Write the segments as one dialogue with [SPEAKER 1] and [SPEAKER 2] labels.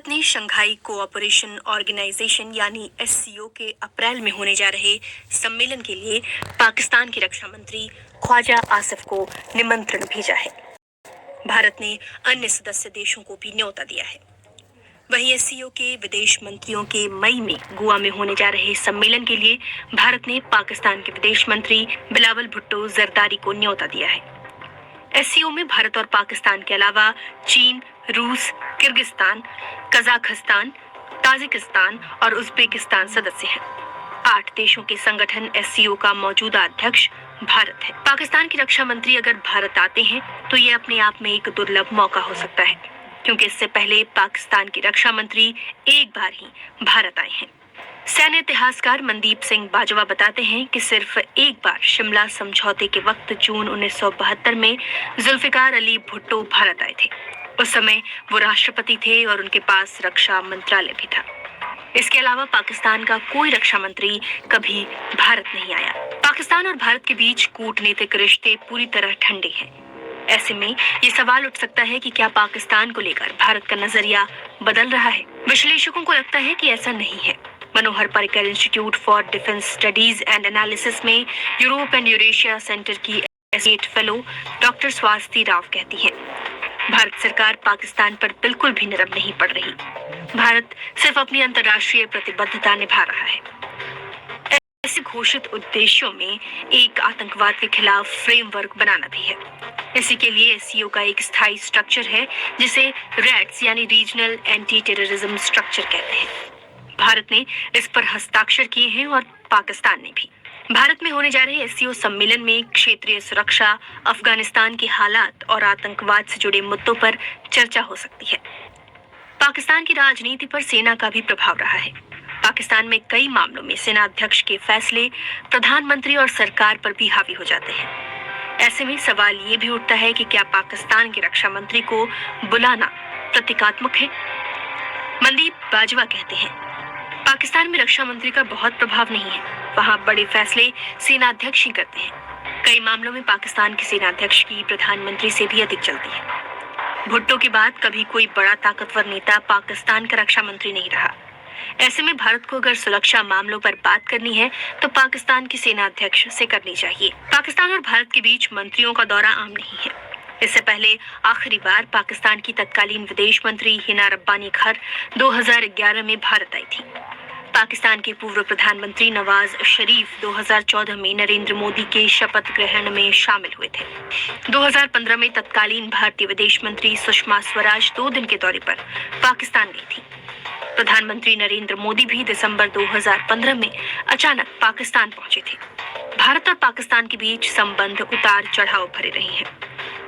[SPEAKER 1] भारत ने Shanghai cooperation organisation यानी SCO के अप्रैल में होने जा रहे सम्मेलन के लिए पाकिस्तान के रक्षा मंत्री ख्वाजा आसिफ को निमंत्रण भेजा है। भारत ने अन्य सदस्य देशों को भी न्योता दिया है। वहीं एससीओ के विदेश मंत्रियों के मई में गोवा में होने जा रहे सम्मेलन के लिए भारत ने पाकिस्तान के विदेश मंत्री बिलावल भुट्टो जरदारी को न्योता दिया है। एससीओ में भारत और पाकिस्तान के अलावा चीन, रूस, किर्गिस्तान, कजाकिस्तान, ताजिकिस्तान और उज्बेकिस्तान सदस्य हैं। 8 देशों के संगठन एससीओ का मौजूदा अध्यक्ष भारत है। पाकिस्तान के रक्षा मंत्री अगर भारत आते हैं तो ये अपने आप में एक दुर्लभ मौका हो सकता है, क्योंकि इससे पहले पाकिस्तान के रक्षा मंत्री एक बार ही भारत आए हैं। सैन्य इतिहासकार मनदीप सिंह बाजवा बताते हैं कि सिर्फ एक बार शिमला समझौते के वक्त जून 1972 में जुल्फिकार अली भुट्टो भारत आए थे। उस समय वो राष्ट्रपति थे और उनके पास रक्षा मंत्रालय भी था। इसके अलावा पाकिस्तान का कोई रक्षा मंत्री कभी भारत नहीं आया। पाकिस्तान और भारत के बीच कूटनीतिक रिश्ते पूरी तरह ठंडे हैं। ऐसे में ये सवाल उठ सकता है कि क्या पाकिस्तान को लेकर भारत का नजरिया बदल रहा है। विश्लेषकों को लगता है कि ऐसा नहीं है। Manohar Parrikar institute for defence studies and analysis में यूरोप एंड यूरेशिया सेंटर की associate fellow doctor Swati Rao कहती हैं, भारत सरकार पाकिस्तान पर बिल्कुल भी नरम नहीं पड़ रही। भारत सिर्फ अपनी अंतर्राष्ट्रीय प्रतिबद्धता निभा रहा है। ऐसे घोषित उद्देश्यों में एक आतंकवाद के खिलाफ फ्रेमवर्क बनाना भी है। इसी के लिए एससीओ का एक स्थायी स्ट्रक्चर है जिसे रैट्स यानी रीजनल एंटी टेररिज्म स्ट्रक्चर कहते हैं। भारत ने इस पर हस्ताक्षर किए हैं और पाकिस्तान ने भी। भारत में होने जा रहे एससीओ सम्मेलन में क्षेत्रीय सुरक्षा, अफगानिस्तान के हालात और आतंकवाद से जुड़े मुद्दों पर चर्चा हो सकती है। पाकिस्तान की राजनीति पर सेना का भी प्रभाव रहा है। पाकिस्तान में कई मामलों में सेना अध्यक्ष के फैसले प्रधानमंत्री और सरकार पर भी हावी हो जाते हैं। ऐसे में सवाल ये भी उठता है कि क्या पाकिस्तान के रक्षा मंत्री को बुलाना प्रतीकात्मक है। मनदीप बाजवा कहते हैं, पाकिस्तान में रक्षा मंत्री का बहुत प्रभाव नहीं है। वहाँ बड़े फैसले सेना अध्यक्ष ही करते हैं। कई मामलों में पाकिस्तान के सेना अध्यक्ष की प्रधानमंत्री से भी अधिक चलती है। भुट्टो के बाद कभी कोई बड़ा ताकतवर नेता पाकिस्तान का रक्षा मंत्री नहीं रहा। ऐसे में भारत को अगर सुरक्षा मामलों पर बात करनी है तो पाकिस्तान के सेना अध्यक्ष से करनी चाहिए। पाकिस्तान और भारत के बीच मंत्रियों का दौरा आम नहीं है। इससे पहले आखिरी बार पाकिस्तान की तत्कालीन विदेश मंत्री हिना रब्बानी खर 2011 में भारत आई थी। पाकिस्तान के पूर्व प्रधानमंत्री नवाज शरीफ 2014 में नरेंद्र मोदी के शपथ ग्रहण में शामिल हुए थे। 2015 में तत्कालीन भारतीय विदेश मंत्री सुषमा स्वराज 2 दिन के दौरे पर पाकिस्तान गई थी। प्रधानमंत्री नरेंद्र मोदी भी दिसंबर 2015 में अचानक पाकिस्तान पहुंचे थे। भारत और पाकिस्तान के बीच संबंध उतार चढ़ाव भरे रहे हैं।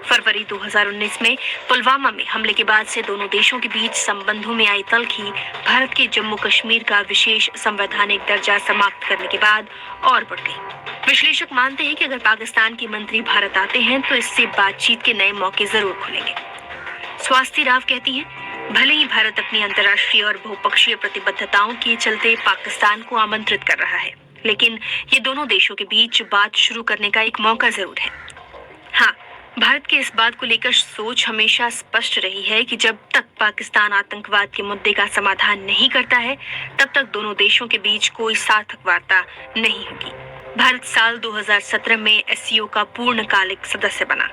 [SPEAKER 1] फरवरी 2019 में पुलवामा में हमले के बाद से दोनों देशों के बीच संबंधों में आई तल्खी भारत के जम्मू कश्मीर का विशेष संवैधानिक दर्जा समाप्त करने के बाद और बढ़ गई। विश्लेषक मानते हैं कि अगर पाकिस्तान के मंत्री भारत आते हैं तो इससे बातचीत के नए मौके जरूर खुलेंगे। स्वाति राव कहती हैं, भले ही भारत अपनी अंतर्राष्ट्रीय और बहुपक्षीय प्रतिबद्धताओं के चलते पाकिस्तान को आमंत्रित कर रहा है, लेकिन ये दोनों देशों के बीच बात शुरू करने का एक मौका जरूर है। हाँ, भारत की इस बात को लेकर सोच हमेशा स्पष्ट रही है कि जब तक पाकिस्तान आतंकवाद के मुद्दे का समाधान नहीं करता है, तब तक दोनों देशों के बीच कोई सार्थक वार्ता नहीं होगी। भारत साल 2017 में एससीओ का पूर्णकालिक सदस्य बना।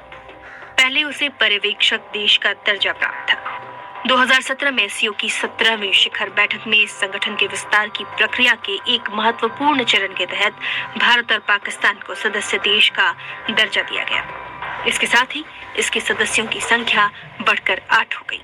[SPEAKER 1] पहले उसे पर्यवेक्षक देश का दर्जा प्राप्त था। 2017 में एससीओ की 17वीं शिखर बैठक में इस संगठन के विस्तार की प्रक्रिया के एक महत्वपूर्ण चरण के तहत भारत और पाकिस्तान को सदस्य देश का दर्जा दिया गया। इसके साथ ही इसके सदस्यों की संख्या बढ़कर 8 हो गई।